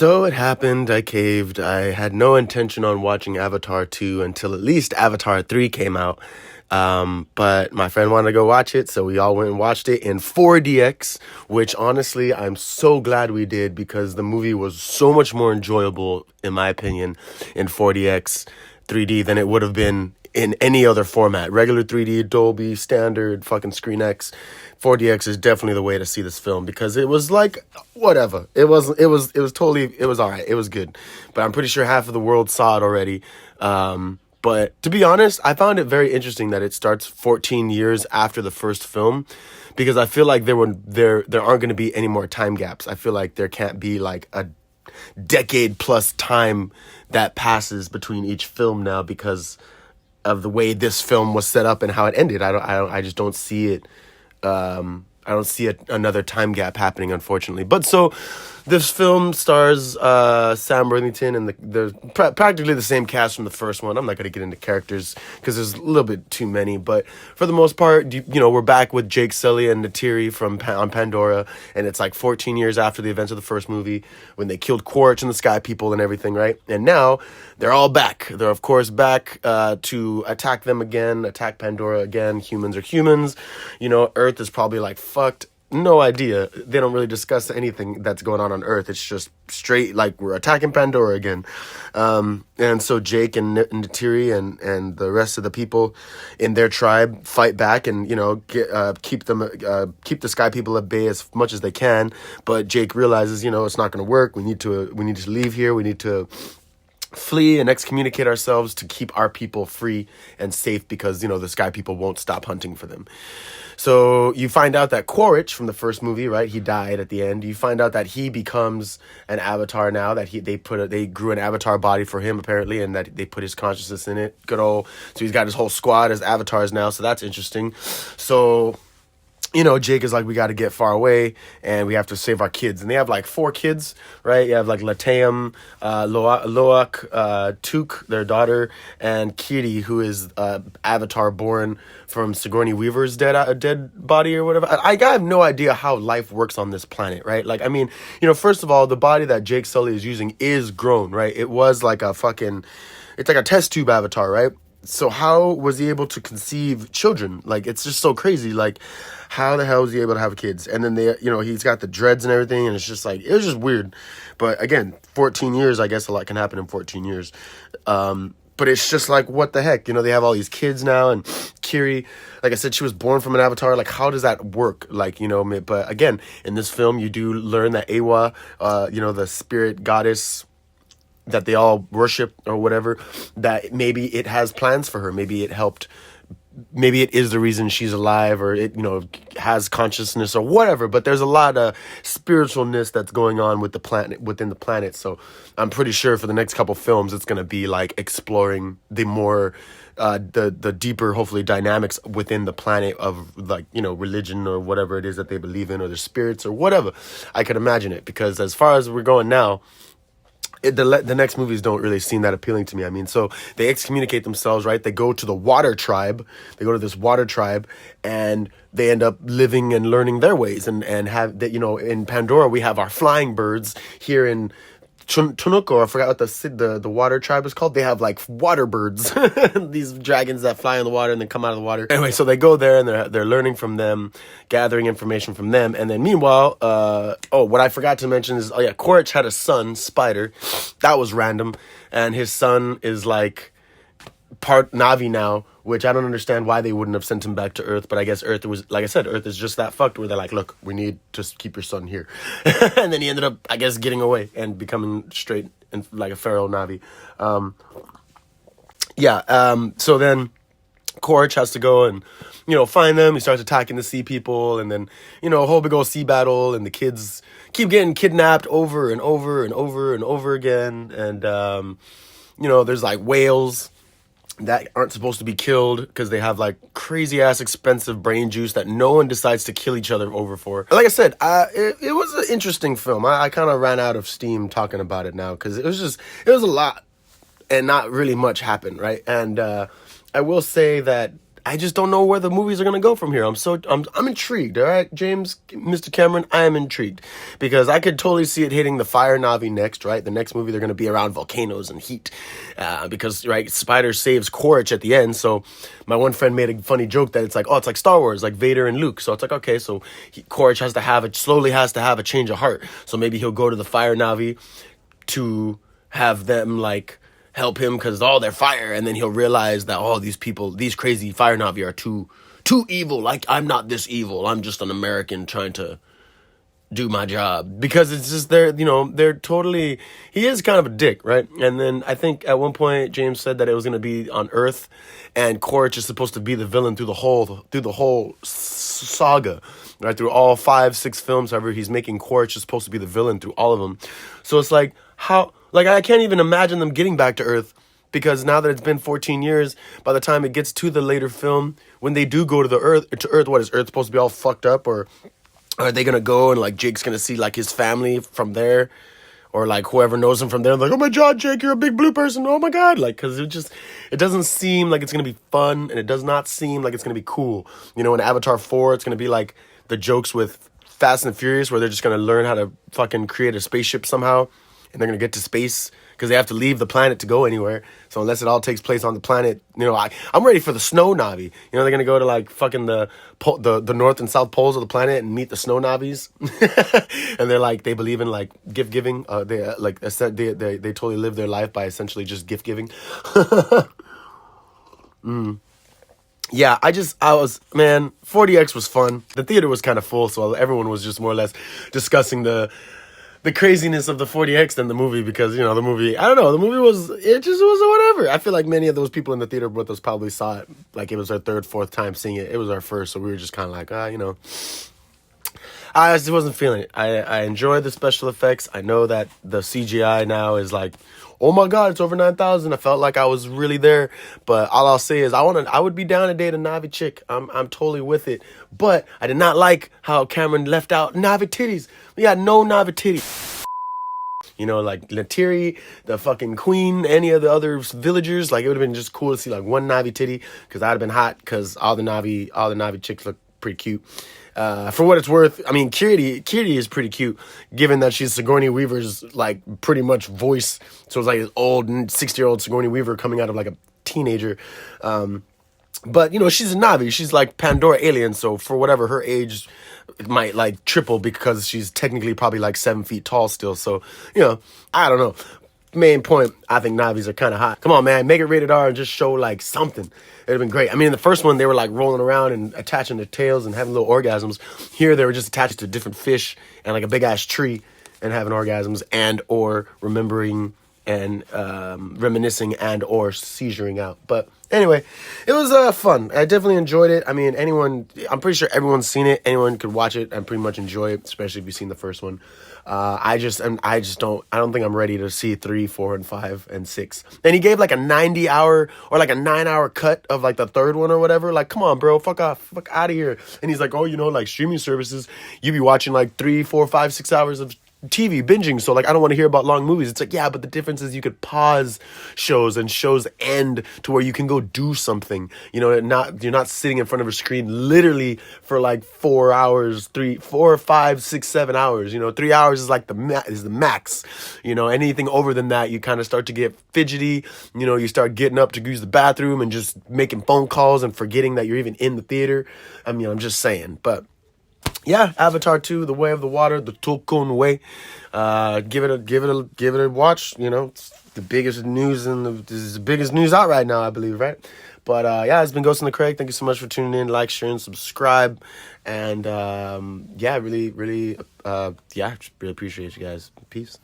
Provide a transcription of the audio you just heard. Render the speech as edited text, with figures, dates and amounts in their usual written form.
So it happened, I caved. I had no intention on watching Avatar 2 until at least Avatar 3 came out. But my friend wanted to go watch it, so we all went and watched it in 4DX, which honestly, I'm so glad we did because the movie was so much more enjoyable, in my opinion, in 4DX 3D than it would have been in any other format. Regular 3D, Dolby, standard, fucking Screen X. 4DX is definitely the way to see this film because it was like whatever. It was all right. It was good. But I'm pretty sure half of the world saw it already. But to be honest, I found it very interesting that it starts 14 years after the first film because I feel like there aren't going to be any more time gaps. I feel like there can't be like a decade plus time that passes between each film now because of the way this film was set up and how it ended. I just don't see it. I don't see another time gap happening, unfortunately. But so this film stars Sam Worthington and the practically the same cast from the first one. I'm not going to get into characters because there's a little bit too many. But for the most part, we're back with Jake Sully and Neytiri on Pandora. And it's like 14 years after the events of the first movie when they killed Quaritch and the Sky People and everything, right? And now they're all back. They're, of course, back to attack them again, attack Pandora again. Humans are humans. Earth is probably like fucked. No idea. They don't really discuss anything that's going on Earth. It's just straight like we're attacking Pandora again. And so Jake and Neytiri and the rest of the people in their tribe fight back and keep the Sky People at bay as much as they can. But Jake realizes it's not going to work. We need to leave here. We need to flee and excommunicate ourselves to keep our people free and safe because the Sky People won't stop hunting for them. So you find out that Quaritch from the first movie, right? He died at the end. You find out that he becomes an avatar now. That they grew an avatar body for him apparently, and that they put his consciousness in it. So he's got his whole squad as avatars now. So that's interesting. So Jake is like, we got to get far away and we have to save our kids. And they have like 4 kids, right? You have like Lateum, Loak, Tuk, their daughter, and Kiri, who is Avatar born from Sigourney Weaver's dead body or whatever. I have no idea how life works on this planet, right? Like, I mean, first of all, the body that Jake Sully is using is grown, right? It was like it's like a test tube avatar, right? So how was he able to conceive children? Like, it's just so crazy. Like, how the hell was he able to have kids? And then he's got the dreads and everything, and it's just like, it was just weird. But again, 14 years, I guess a lot can happen in 14 years. But it's just like, what the heck? They have all these kids now, and Kiri, like I said, she was born from an avatar. Like, how does that work? Like, but again, in this film, you do learn that Awa, the spirit goddess that they all worship or whatever, that maybe it has plans for her. Maybe it is the reason she's alive, or it, has consciousness or whatever. But there's a lot of spiritualness that's going on with the planet, within the planet. So I'm pretty sure for the next couple films, it's going to be like exploring the more, the deeper, hopefully, dynamics within the planet of like, religion or whatever it is that they believe in, or their spirits or whatever. I could imagine it, because as far as we're going now, the next movies don't really seem that appealing to me. I mean, so they excommunicate themselves, right? They go to the water tribe. They go to this water tribe, and they end up living and learning their ways. And have that, in Pandora, we have our flying birds. Here in Tunuko, I forgot what the water tribe is called. They have like water birds, these dragons that fly in the water and then come out of the water. Anyway, so they go there and they're learning from them, gathering information from them. And then meanwhile, what I forgot to mention is, Quaritch had a son, Spider. That was random. And his son is like part Navi now, which I don't understand why they wouldn't have sent him back to Earth. But I guess Earth was, like I said, Earth is just that fucked where they're like, look, we need to keep your son here. And then he ended up, I guess, getting away and becoming straight and like a feral Navi. So then Quaritch has to go and, find them. He starts attacking the sea people, and then, a whole big old sea battle, and the kids keep getting kidnapped over and over and over and over again. And, there's like whales that aren't supposed to be killed because they have like crazy ass expensive brain juice that no one decides to kill each other over for. Like I said, it was an interesting film. I kind of ran out of steam talking about it now because it was a lot and not really much happened, right? And I will say that I just don't know where the movies are gonna go from here. I'm intrigued. All right, James, Mr. Cameron, I am intrigued because I could totally see it hitting the fire Navi next. Right, the next movie they're gonna be around volcanoes and heat, because right, Spider saves Quaritch at the end. So my one friend made a funny joke that it's like, oh, it's like Star Wars, like Vader and Luke. So it's like, okay, so Quaritch slowly has to have a change of heart. So maybe he'll go to the fire Navi to have them like help him because all their fire, and then he'll realize that these crazy fire Navi are too evil. Like, I'm not this evil. I'm just an American trying to do my job, because it's just they're totally, he is kind of a dick, right? And then I think at one point James said that it was going to be on Earth, and Quaritch is supposed to be the villain through the whole saga, right? Through all 5-6 films, however he's making, Quaritch is supposed to be the villain through all of them. So it's like, how, like, I can't even imagine them getting back to Earth, because now that it's been 14 years, by the time it gets to the later film, when they do go to Earth, what is Earth supposed to be all fucked up, or are they gonna go and like Jake's gonna see like his family from there, or like whoever knows him from there, like, oh my god, Jake, you're a big blue person, oh my god, like, because it doesn't seem like it's gonna be fun, and it does not seem like it's gonna be cool. In Avatar 4, it's gonna be like the jokes with Fast and Furious, where they're just gonna learn how to fucking create a spaceship somehow, and they're gonna get to space because they have to leave the planet to go anywhere. So unless it all takes place on the planet, I'm ready for the snow Navi. They're gonna go to like fucking the north and south poles of the planet and meet the snow Navis, and they're like, they believe in like gift giving. They totally live their life by essentially just gift giving. Yeah, 4DX was fun. The theater was kind of full, so everyone was just more or less discussing the craziness of the 4DX than the movie, because, the movie, I don't know, the movie was whatever. I feel like many of those people in the theater with us probably saw it, like it was our third, fourth time seeing it. It was our first, so we were just kind of like, I just wasn't feeling it. I enjoyed the special effects. I know that the CGI now is like, oh my god, it's over 9,000. I felt like I was really there, but all I'll say is I would be down to date a Navi chick. I'm totally with it, but I did not like how Cameron left out Navi titties. We got no Navi titties. Like Neytiri, the fucking queen, any of the other villagers. Like, it would have been just cool to see like one Navi titty, because I'd have been hot, because all the Navi chicks look pretty cute. For what it's worth, I mean, Kitty is pretty cute, given that she's Sigourney Weaver's like pretty much voice. So it's like this old 60-year-old Sigourney Weaver coming out of like a teenager. But she's a Navi. She's like Pandora alien. So for whatever, her age might like triple, because she's technically probably like 7 feet tall still. So, I don't know. Main point, I think Navis are kind of hot. Come on, man, make it rated R and just show like something. It'd have been great. I mean, in the first one, they were like rolling around and attaching their tails and having little orgasms. Here, they were just attached to different fish and like a big ass tree and having orgasms, and or remembering and reminiscing and or seizuring out. But anyway, it was fun. I definitely enjoyed it. I mean, I'm pretty sure everyone's seen it. Anyone could watch it and pretty much enjoy it, especially if you've seen the first one. I don't think I'm ready to see 3, 4, and 5, and 6. And he gave like a 90-hour or like a 9-hour cut of like the third one or whatever. Like, come on, bro, fuck off, fuck out of here. And he's like, oh, like streaming services, you be watching like 3, 4, 5, 6 hours of TV binging, so like I don't want to hear about long movies. It's like, yeah, but the difference is you could pause shows, and shows end to where you can go do something. You're not sitting in front of a screen literally for like 4 hours, 3, 4, 5, 6, 7 hours. 3 hours is like the max. Anything over than that, you kind of start to get fidgety. You start getting up to use the bathroom and just making phone calls and forgetting that you're even in the theater. I mean, I'm just saying, but. Yeah, Avatar 2, The Way of the Water, the Tulkun Way. Give it a watch. It's the biggest news this is the biggest news out right now, I believe, right? But yeah, it's been Ghost in the Craig. Thank you so much for tuning in. Like, share, and subscribe. And yeah, really appreciate you guys. Peace.